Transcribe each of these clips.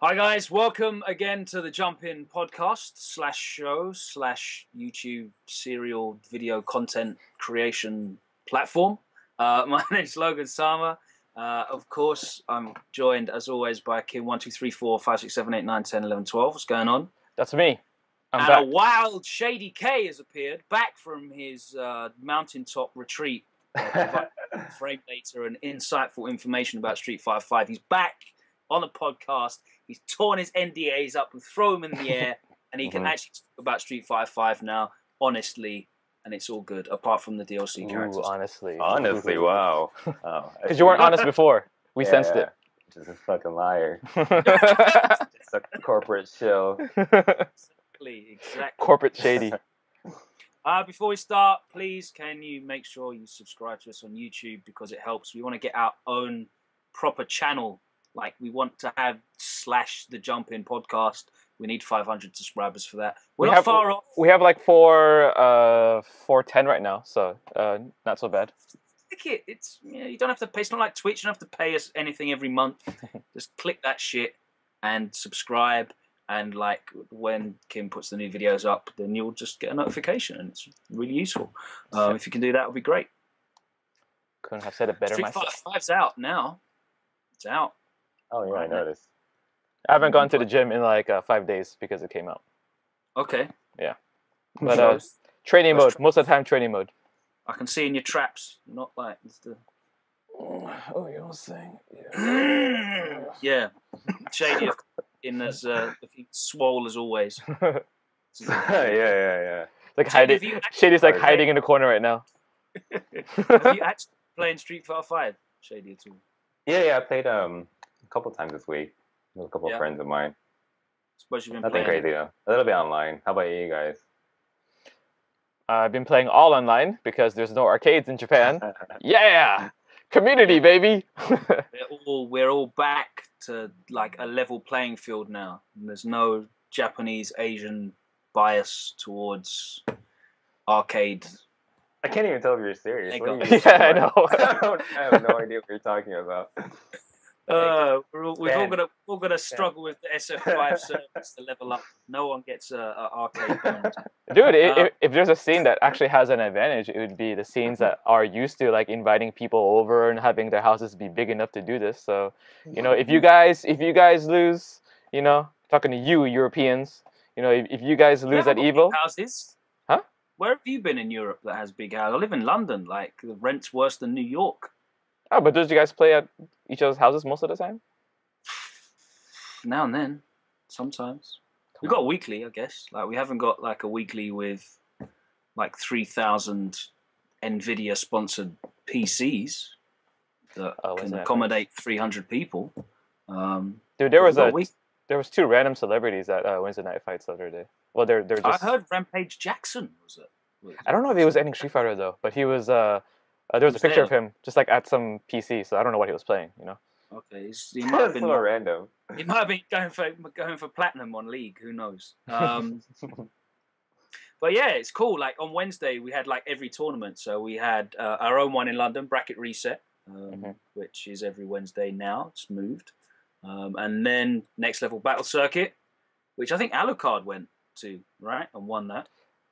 Hi guys, welcome again to the Jump In podcast slash show slash YouTube serial video content creation platform. My name's LoganSama. Of course, I'm joined as always by Kim 1, 2, 3, 4, 5, 6, 7, 8, 9, 10, 11, 12. What's going on? That's me. I'm and back. A wild ShadyK has appeared back from his mountaintop retreat. Frame data and insightful information about Street Fighter 5. He's back on the podcast. He's torn his NDAs up and throw them in the air, and he can actually talk about Street Fighter 5 now, honestly, and it's all good, apart from the DLC characters. Honestly, wow. Because you weren't honest before. We sensed it. Just a fucking liar. It's a corporate shill. Exactly. Corporate shady. Before we start, please, can you make sure you subscribe to us on YouTube, because it helps. We want to get our own proper channel. Like, we want to have / the Jump In podcast. We need 500 subscribers for that. We're not far off. We have like 410 right now, so not so bad. Click it. It's you don't have to pay. It's not like Twitch. You don't have to pay us anything every month. Just click that shit and subscribe. And like when Kim puts the new videos up, then you'll just get a notification, and it's really useful. If you can do that, it would be great. Couldn't have said it better myself. Street Fighter 5's out now. It's out. Oh yeah, I noticed. I haven't gone to the gym in like 5 days because it came out. Okay. Yeah. But training mode. Most of the time, training mode. I can see in your traps. Not like it's the. Oh, you're saying. Yeah. Yeah. Shady in as swole as always. yeah. Like hiding. Shady's like hiding in the corner right now. Have you actually playing Street Fighter 5, Shady, at all? Yeah. I played a couple times this week with a couple of friends of mine. Suppose you've been Nothing playing. crazy though. A little bit online. How about you guys? I've been playing all online because there's no arcades in Japan. Yeah, community, baby. we're all back to like a level playing field now. There's no Japanese Asian bias towards arcade. I can't even tell if you're serious. Yeah, I know. I have no idea what you're talking about. We've all got to struggle with the SF5 service to level up. No one gets a arcade band. Dude, if there's a scene that actually has an advantage, it would be the scenes that are used to like inviting people over and having their houses be big enough to do this. So, if you guys lose, talking to you Europeans, if you guys lose at Evo, houses. Huh? Where have you been in Europe that has big houses? I live in London. Like the rent's worse than New York. Oh, but don't you guys play at each other's houses most of the time? Now and then, sometimes. We've got a weekly, I guess. Like we haven't got like a weekly with like 3,000 Nvidia sponsored PCs that can accommodate 300 people. Dude, there was 2 random celebrities at Wednesday Night Fights the other day. Well, they're just. I heard Rampage Jackson was it. I don't know if he was ending Street Fighter though, but he was. There was a picture of him just like at some PC, so I don't know what he was playing. Okay, he might have been so random. He might have been going for platinum on League. Who knows? But yeah, it's cool. Like on Wednesday, we had like every tournament. So we had our own one in London, Bracket Reset, which is every Wednesday now. It's moved, and then Next Level Battle Circuit, which I think Alucard went to, right, and won that.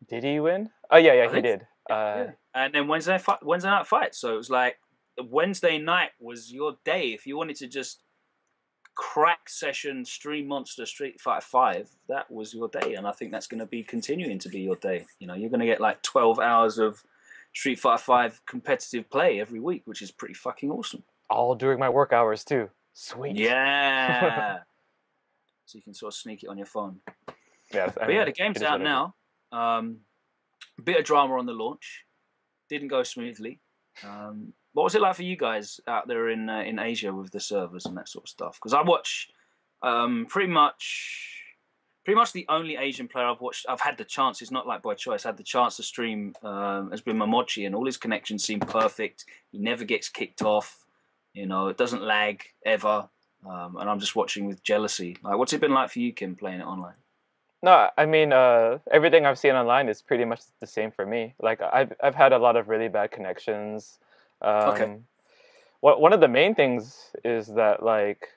Did he win? Oh yeah, he did. Yeah. And then Wednesday Night Fight. So it was like Wednesday night was your day if you wanted to just crack session stream monster Street Fighter 5. That was your day, and I think that's going to be continuing to be your day. You're going to get like 12 hours of Street Fighter 5 competitive play every week, which is pretty fucking awesome. All during my work hours too. Sweet. Yeah. So you can sort of sneak it on your phone. Yeah. But yeah, the game's out now. A bit of drama on the launch. Didn't go smoothly. What was it like for you guys out there in Asia with the servers and that sort of stuff? Because I watch pretty much the only Asian player I've had the chance. It's not like by choice. Had the chance to stream has been Momochi, and all his connections seem perfect. He never gets kicked off. It doesn't lag ever. And I'm just watching with jealousy. Like, what's it been like for you, Kim, playing it online? No, I mean everything I've seen online is pretty much the same for me. Like I've had a lot of really bad connections. One of the main things is that like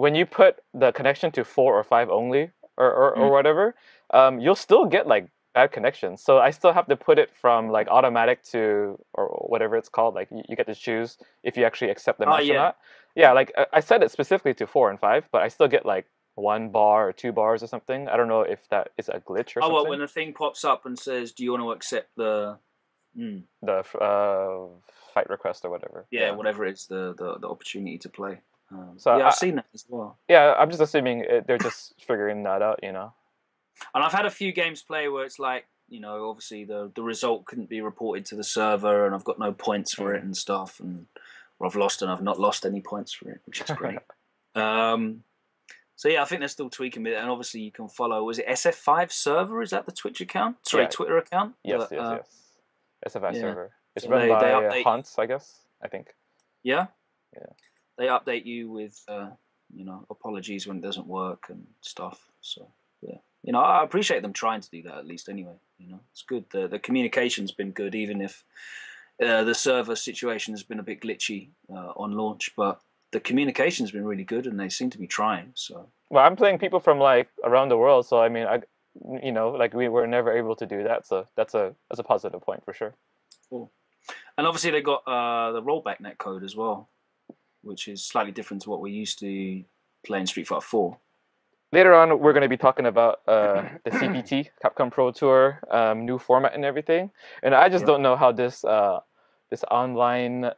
when you put the connection to 4 or 5 only, or whatever, you'll still get like bad connections. So I still have to put it from like automatic to, or whatever it's called. Like you get to choose if you actually accept the match or not. Yeah, like I set it specifically to 4 and 5, but I still get like 1 bar or 2 bars or something. I don't know if that is a glitch or something. Well, when the thing pops up and says, "Do you want to accept the fight request or whatever?" Yeah, whatever it's the opportunity to play. So I've seen that as well. Yeah, I'm just assuming they're just figuring that out, you know. And I've had a few games play where it's like, you know, obviously the result couldn't be reported to the server, and I've got no points for it and stuff, and I've lost and I've not lost any points for it, which is great. So yeah, I think they're still tweaking it, and obviously you can follow. Was it SF5 server? Is that the Twitch account? Sorry, Twitter account. Yes, yes. SF5 server. It's So run by update Hans, I guess. I think. Yeah. Yeah. They update you with, you know, apologies when it doesn't work and stuff. So yeah, you know, I appreciate them trying to do that at least. Anyway, you know, it's good. The communication's been good, even if the server situation has been a bit glitchy on launch, but the communication's been really good, and they seem to be trying. So well, I'm playing people from like around the world, so I mean, you know, like we were never able to do that, so that's a positive point for sure. Cool. And obviously they got the rollback netcode as well, which is slightly different to what we used to play in Street Fighter 4. Later on, we're going to be talking about the CPT, Capcom Pro Tour, new format and everything. And I just don't know how this this online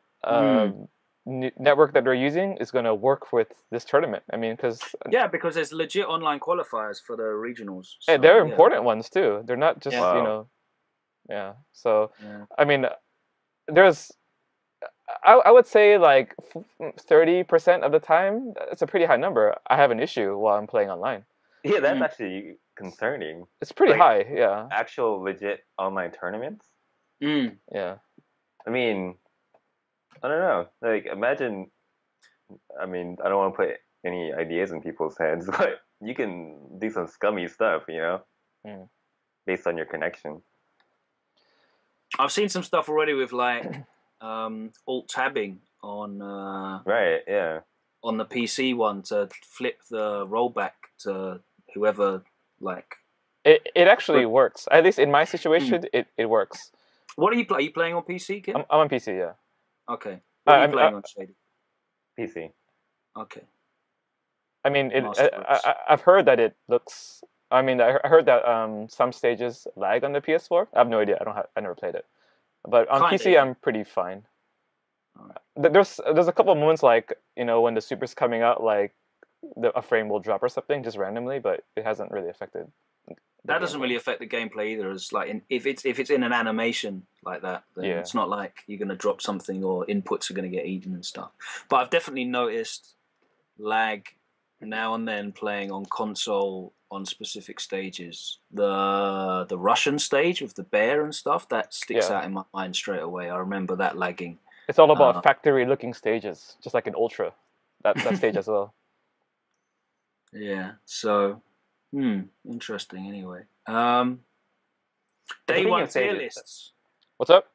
network that they're using is going to work with this tournament. I mean, because there's legit online qualifiers for the regionals. So, and they're important ones too. They're not just you know, So I mean, there's. I would say like 30% of the time, it's a pretty high number. I have an issue while I'm playing online. Yeah, that's actually concerning. It's pretty high, yeah. Actual legit online tournaments? Yeah. I mean, I don't know. Like, imagine, I mean, I don't want to put any ideas in people's heads, but you can do some scummy stuff, you know, based on your connection. I've seen some stuff already with like alt tabbing on right, yeah, on the PC one to flip the rollback to whoever like. It actually works. At least in my situation, it works. What are you playing? Are you playing on PC, Kim? I'm on PC, yeah. Okay. What are you playing on, Shady? PC. Okay. I mean, I've heard that it looks. I mean, I heard that some stages lag on the PS4. I have no idea. I never played it. But on PC, I'm pretty fine. There's a couple of moments like, you know, when the super's coming out, like a frame will drop or something just randomly, but it hasn't really affected. That doesn't really affect the gameplay either. As like if it's in an animation like that, then it's not like you're gonna drop something or inputs are gonna get eaten and stuff. But I've definitely noticed lag now and then playing on console on specific stages. The Russian stage with the bear and stuff, that sticks out in my mind straight away. I remember that lagging. It's all about factory looking stages, just like in Ultra, that stage as well. Yeah, so interesting anyway. Day one tier lists. What's up?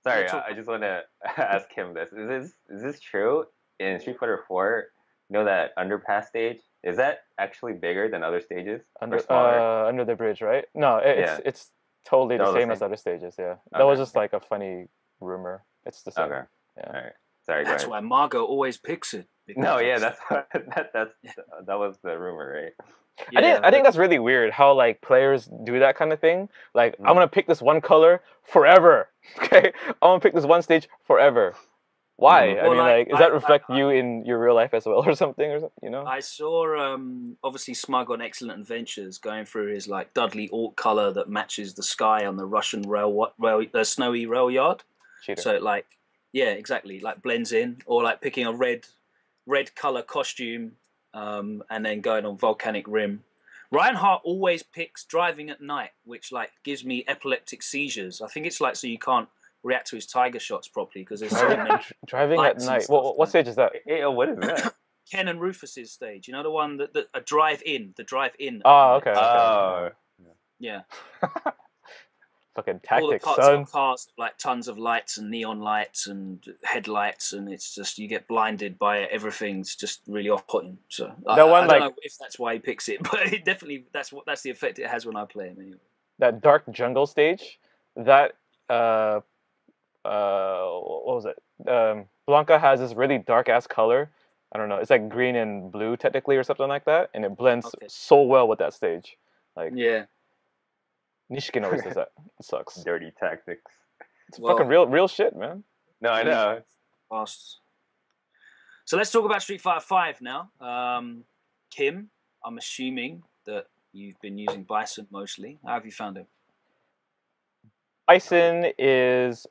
Sorry, I just want to ask him this. Is this true? In Street Fighter 4, you know that underpass stage? Is that actually bigger than other stages? Under the bridge, right? No, it's totally the same as other stages, yeah. That was just like a funny rumor. It's the same. Okay. Yeah. All right. Sorry, That's why Margot always picks it. No, yeah, that was the rumor, right? Yeah, I think that's really weird how like players do that kind of thing. Like, I'm gonna pick this one color forever. Okay, I'm gonna pick this one stage forever. Why? I mean, like, does that reflect you in your real life as well, or something, you know? I saw obviously Smug on Excellent Adventures going through his like Dudley alt color that matches the sky on the Russian snowy rail yard. Cheater. So like, yeah, exactly, like blends in, or like picking a red color costume. And then going on Volcanic Rim. Reinhardt always picks driving at night, which like gives me epileptic seizures. I think it's like so you can't react to his tiger shots properly because there's so many driving at night. What stage is that? What is that? Ken and Rufus's stage. You know the one that a drive in. The drive in. Oh, okay. Oh, yeah. Fucking all the tactics, parts son. of cars, like tons of lights and neon lights and headlights, and it's just you get blinded by it. Everything's just really off-putting. So I don't know if that's why he picks it, but it definitely that's the effect it has when I play him. Anyway. That dark jungle stage, that what was it? Blanca has this really dark ass color. I don't know. It's like green and blue technically, or something like that, and it blends so well with that stage. Like yeah. Nishkin always does that. It sucks. Dirty tactics. It's fucking real shit, man. No, I know. Fast. So let's talk about Street Fighter 5 now. Kim, I'm assuming that you've been using Bison mostly. How have you found him? Bison is...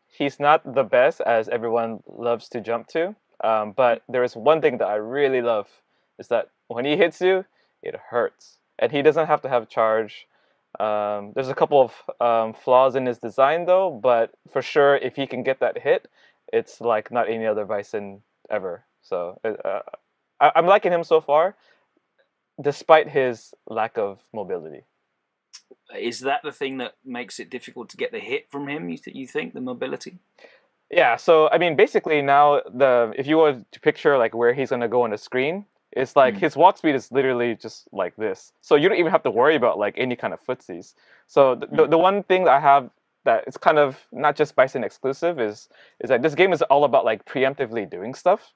He's not the best, as everyone loves to jump to. But there is one thing that I really love, is that when he hits you, it hurts. And he doesn't have to have charge. There's a couple of flaws in his design, though, but for sure, if he can get that hit, it's like not any other Bison ever. So I'm liking him so far, despite his lack of mobility. Is that the thing that makes it difficult to get the hit from him, you think, the mobility? Yeah, so, I mean, basically now, if you were to picture like where he's going to go on the screen, it's like his walk speed is literally just like this. So you don't even have to worry about like any kind of footsies. So the one thing that I have that it's kind of not just Bison exclusive is that this game is all about like preemptively doing stuff.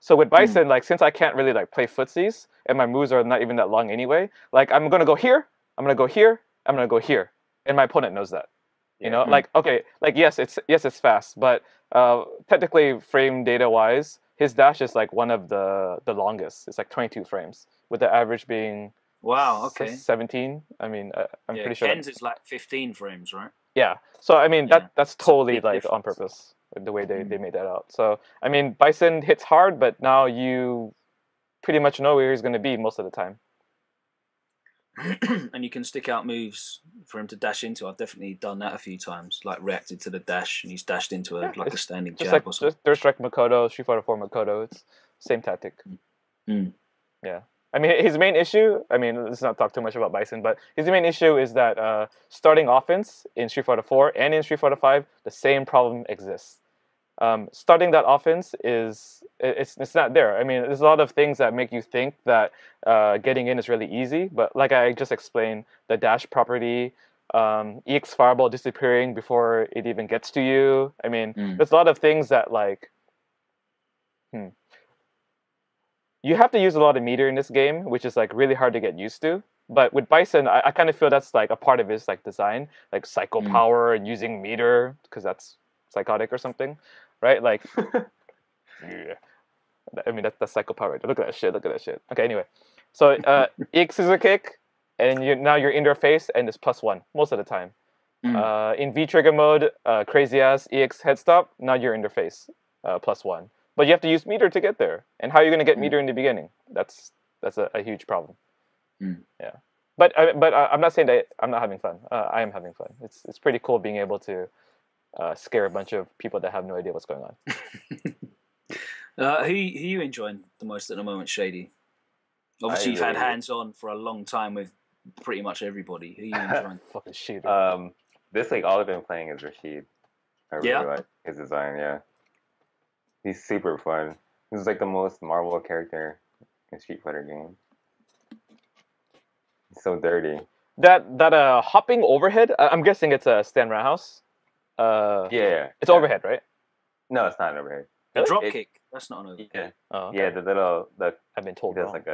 So with Bison, like since I can't really like play footsies and my moves are not even that long anyway, like I'm gonna go here, I'm gonna go here, I'm gonna go here, and my opponent knows that. You know, like okay, like yes, it's fast, but technically frame data wise, his dash is like one of the longest. It's like 22 frames, with the average being 17. I mean, I'm pretty sure Ken's is like 15 frames, right? Yeah. So I mean that's totally like on purpose, the way they made that out. So I mean, Bison hits hard, but now you pretty much know where he's going to be most of the time. And you can stick out moves for him to dash into. I've definitely done that a few times, like reacted to the dash and he's dashed into a standing jab like or something. Third Strike Makoto, Street Fighter 4 Makoto, it's same tactic. Yeah. I mean, his main issue, I mean, let's not talk too much about Bison, but his main issue is that starting offense in Street Fighter 4 and in Street Fighter 5, the same problem exists. Starting that offense it's not there. I mean, there's a lot of things that make you think that getting in is really easy, but like I just explained, the dash property, EX Fireball disappearing before it even gets to you. I mean, there's a lot of things that like, you have to use a lot of meter in this game, which is like really hard to get used to. But with Bison, I kind of feel that's like a part of his like design, like psycho power and using meter because that's psychotic or something, right? Like, yeah. I mean that's psycho power. Right? Look at that shit. Look at that shit. Okay, anyway, so EX is a kick, and now you're in their face, and it's +1 most of the time. In V trigger mode, crazy ass EX head stop. Now you're in their face, +1. But you have to use meter to get there. And how are you going to get meter in the beginning? That's a huge problem. Yeah. But I'm not saying that I'm not having fun. I am having fun. It's pretty cool being able to scare a bunch of people that have no idea what's going on. Who you enjoying the most at the moment, Shady? Obviously, you've had hands-on for a long time with pretty much everybody. Who you enjoying? Fucking shit. This like all I've been playing is Rashid. I really like his design. Yeah. He's super fun. He's like the most Marvel character in Street Fighter game. He's so dirty. That hopping overhead, I'm guessing it's a stand roundhouse. Yeah. It's overhead, right? No, it's not an overhead. A drop kick. That's not an overhead. Yeah. Oh, okay. Yeah, I've been told he does wrong. like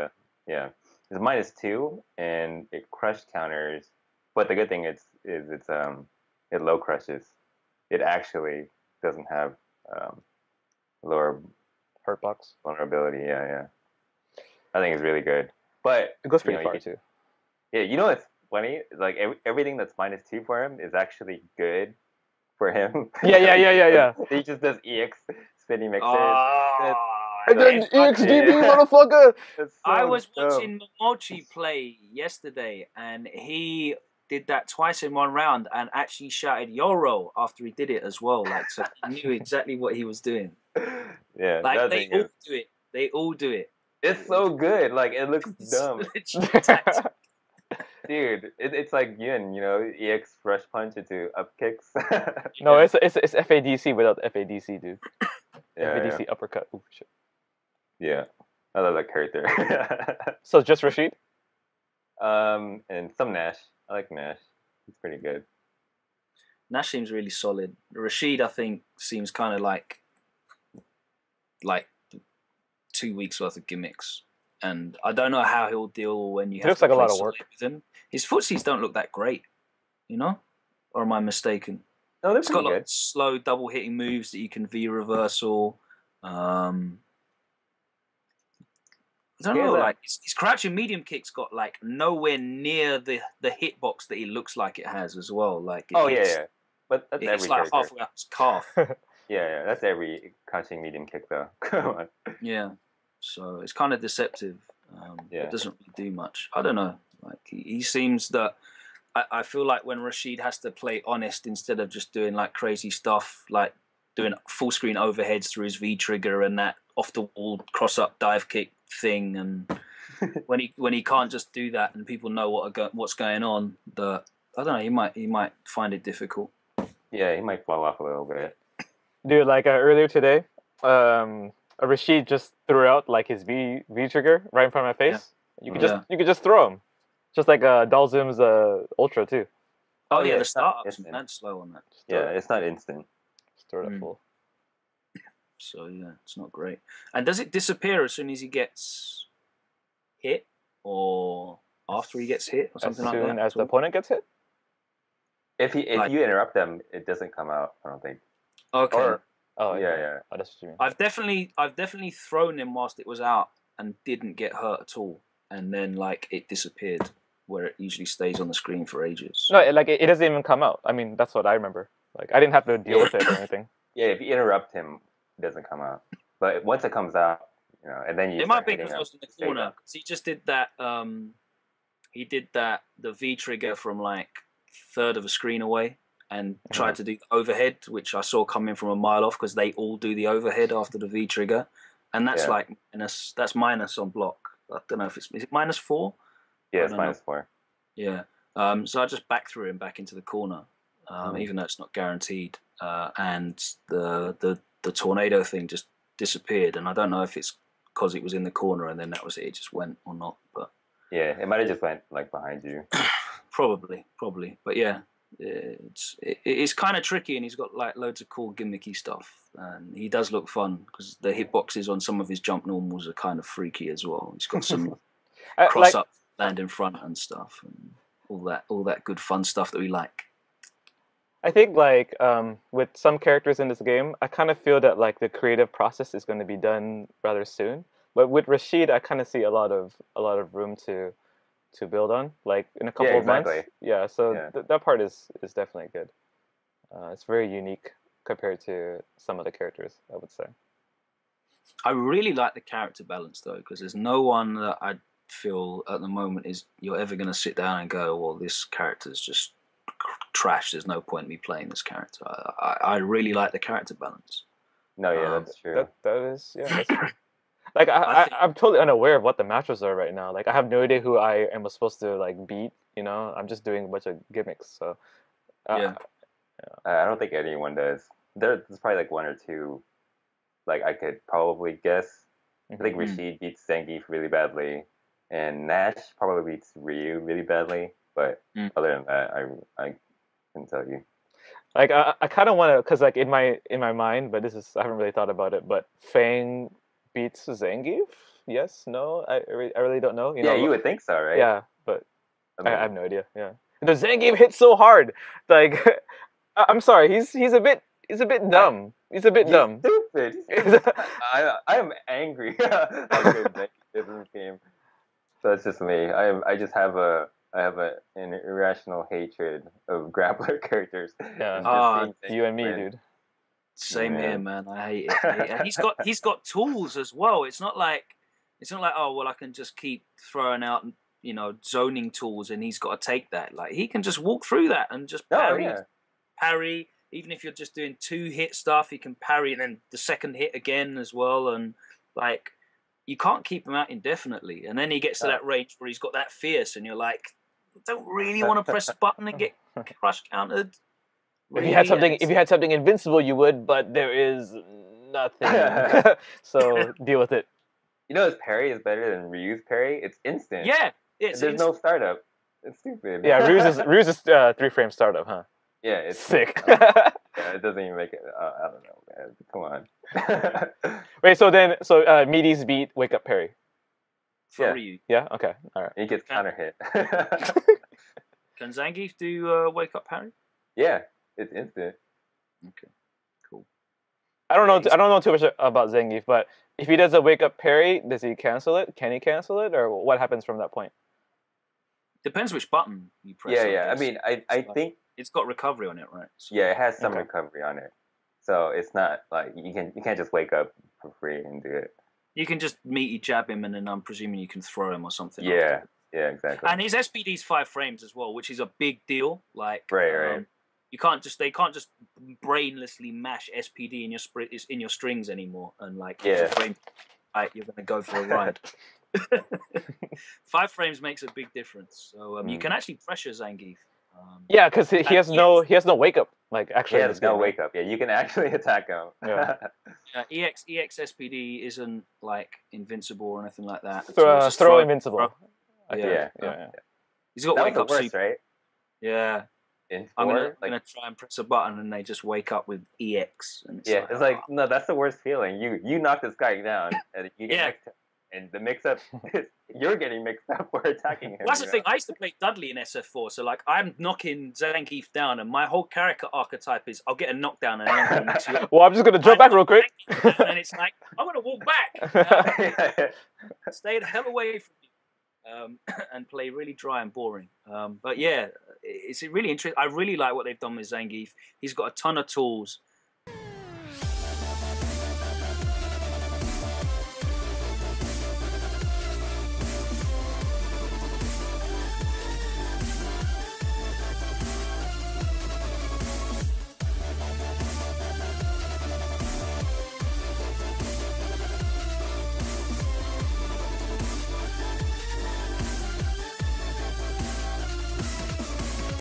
it's -2 and it crush counters. But the good thing is it low crushes. It actually doesn't have lower Hurt box vulnerability. Yeah. I think it's really good. But it goes pretty far too. Yeah, you know what's funny? Like everything that's -2 for him is actually good for him. Yeah. He just does EX spinning mixes. And then EXDB, motherfucker! I was watching Momochi play yesterday, and he did that twice in one round, and actually shouted "Yoro" after he did it as well. Like, so he knew exactly what he was doing. Yeah, like they all do it. They all do it. It's so good. Like it looks dumb. Dude, it's like Yun, you know, EX rush punch into up kicks. No, Yeah. it's FADC without FADC, dude. Yeah, yeah, FADC uppercut. Ooh, shit. yeah. I love that character. So just Rashid? And some Nash. I like Nash. He's pretty good. Nash seems really solid. Rashid, I think, seems kind of like 2 weeks worth of gimmicks, and I don't know how he'll deal when you He have looks to like a play lot of solid work. with him. His footsies don't look that great, you know, or am I mistaken? No, they're It's got pretty a lot good. of slow double hitting moves that you can V reversal. I don't He has know, a like his crouching medium kick's got like nowhere near the hitbox that he looks like it has as well. Like oh yeah, yeah. But that's it hits every like character. halfway up his calf. Yeah, yeah. That's every crouching medium kick though. Come on. Yeah, so it's kind of deceptive. Yeah. It doesn't really do much. I don't know. Like he seems that I feel like when Rashid has to play honest instead of just doing like crazy stuff, like doing full screen overheads through his V trigger and that off the wall cross up dive kick thing, and when he can't just do that and people know what's going on, that I don't know, he might find it difficult. Yeah, he might fall off a little bit. Dude, like earlier today, Rashid just threw out like his V trigger right in front of my face. You could just throw him, just like Dalzim's Ultra too. Oh yeah, the it's not startups instant. man slow on that. Yeah, it's not instant. Just throw it at full. So yeah, it's not great. And does it disappear as soon as he gets hit, or after he gets hit, or something like that? As soon as the opponent gets hit. If Like- you interrupt them, it doesn't come out. I don't think. Okay. Or Oh yeah. Oh, that's what you mean. I've definitely thrown him whilst it was out and didn't get hurt at all, and then like it disappeared where it usually stays on the screen for ages. No, it doesn't even come out. I mean, that's what I remember. Like I didn't have to deal with it or anything. Yeah, if you interrupt him, it doesn't come out. But once it comes out, you know, and then you It start might be hitting because I him, was in the stay corner. down. 'Cause he just did that. He did the V trigger from like third of a screen away, and tried to do the overhead, which I saw coming from a mile off because they all do the overhead after the V trigger, and that's Yeah. like minus on block. I don't know if is it -4? Yeah, I it's don't know. -4. Yeah. So I just back threw him back into the corner, even though it's not guaranteed. And the tornado thing just disappeared, and I don't know if it's because it was in the corner and then that was it. It just went or not, but Yeah, it might have just went like behind you. probably. But yeah, it's kind of tricky, and he's got like loads of cool gimmicky stuff, and he does look fun because the hitboxes on some of his jump normals are kind of freaky as well. He's got some cross up, land in front and stuff, and all that good fun stuff that we like. I think like with some characters in this game, I kind of feel that like the creative process is going to be done rather soon. But with Rashid, I kind of see a lot of room to build on, like in a couple of months. Yeah, so that part is definitely good. It's very unique compared to some other characters, I would say. I really like the character balance though, because there's no one that I feel at the moment is you're ever going to sit down and go, well, this character's just trash. There's no point in me playing this character. I really like the character balance. No, yeah, that's true. That is, yeah, that's true. Like I'm totally unaware of what the matches are right now. Like I have no idea who I am supposed to like beat. You know, I'm just doing a bunch of gimmicks. So yeah. I don't think anyone does. There's probably like one or two. Like I could probably guess. I think Rashid beats Zangief really badly, and Nash probably beats Ryu really badly. But other than that, I can tell you. Like I kind of want to, cause like in my mind, but I haven't really thought about it. But Fang beats Zangief? Yes? No? I really don't know. You know, you would think so, right? Yeah, but I have no idea. Yeah, the Zangief hits so hard. Like I'm sorry, he's a bit dumb. He's a bit dumb. Stupid. I am angry. How good Zangief is in this game. So that's just me. I just have an irrational hatred of grappler characters. Yeah. You and me, dude. Same here, man. I hate it. And he's got tools as well. It's not like oh well, I can just keep throwing out zoning tools and he's got to take that. Like he can just walk through that and just parry. Even if you're just doing 2-hit stuff, he can parry and then the second hit again as well. And like you can't keep him out indefinitely. And then he gets to that range where he's got that fierce, and you're like, don't really want to press a button and get crush countered. If you had something invincible, you would, but there is nothing. So deal with it. You know, his parry is better than Ryu's parry. It's instant. Yeah, there's no startup. It's stupid. Yeah, Ryu's is 3-frame startup, huh? Yeah, it's sick. Yeah, it doesn't even make it. I don't know, man. Come on. Wait, so Meaties beat Wake Up Parry. For Ryu. Yeah. Okay. All right. He gets counter hit. Can Zangief do Wake Up Parry? Yeah, it's instant. Okay, cool. I don't know too much about Zangief, but if he does a Wake Up Parry, does he cancel it? Can he cancel it, or what happens from that point? Depends which button you press. Yeah. I mean, I think it's got recovery on it, right? So, yeah, it has some recovery on it. So it's not like you can't just wake up for free and do it. You can just meaty jab him, and then I'm presuming you can throw him or something. Yeah, exactly. And his SPD's 5 frames as well, which is a big deal. Like, right. They can't just brainlessly mash SPD in your strings anymore, and like, yeah, you're gonna go for a ride. 5 frames makes a big difference. So you can actually pressure Zangief. Yeah, because he has no wake up. Like actually, he has no wake up. Yeah, you can actually attack him. Yeah. EX SPD isn't like invincible or anything like that. Throw invincible. Yeah. He's got wake up worst, right? Yeah. I'm gonna try and press a button and they just wake up with EX. And it's like no, that's the worst feeling. You knock this guy down and you get next to him, and the mix-up you're getting mixed up for attacking him. Well, that's the thing. I used to play Dudley in SF4, so like I'm knocking Zangief down, and my whole character archetype is I'll get a knockdown and then I'm gonna mix you up. Well, I'm just gonna jump back real quick. And it's like I'm gonna walk back. Stay the hell away from me. And play really dry and boring. But yeah, it's really interesting. I really like what they've done with Zangief. He's got a ton of tools.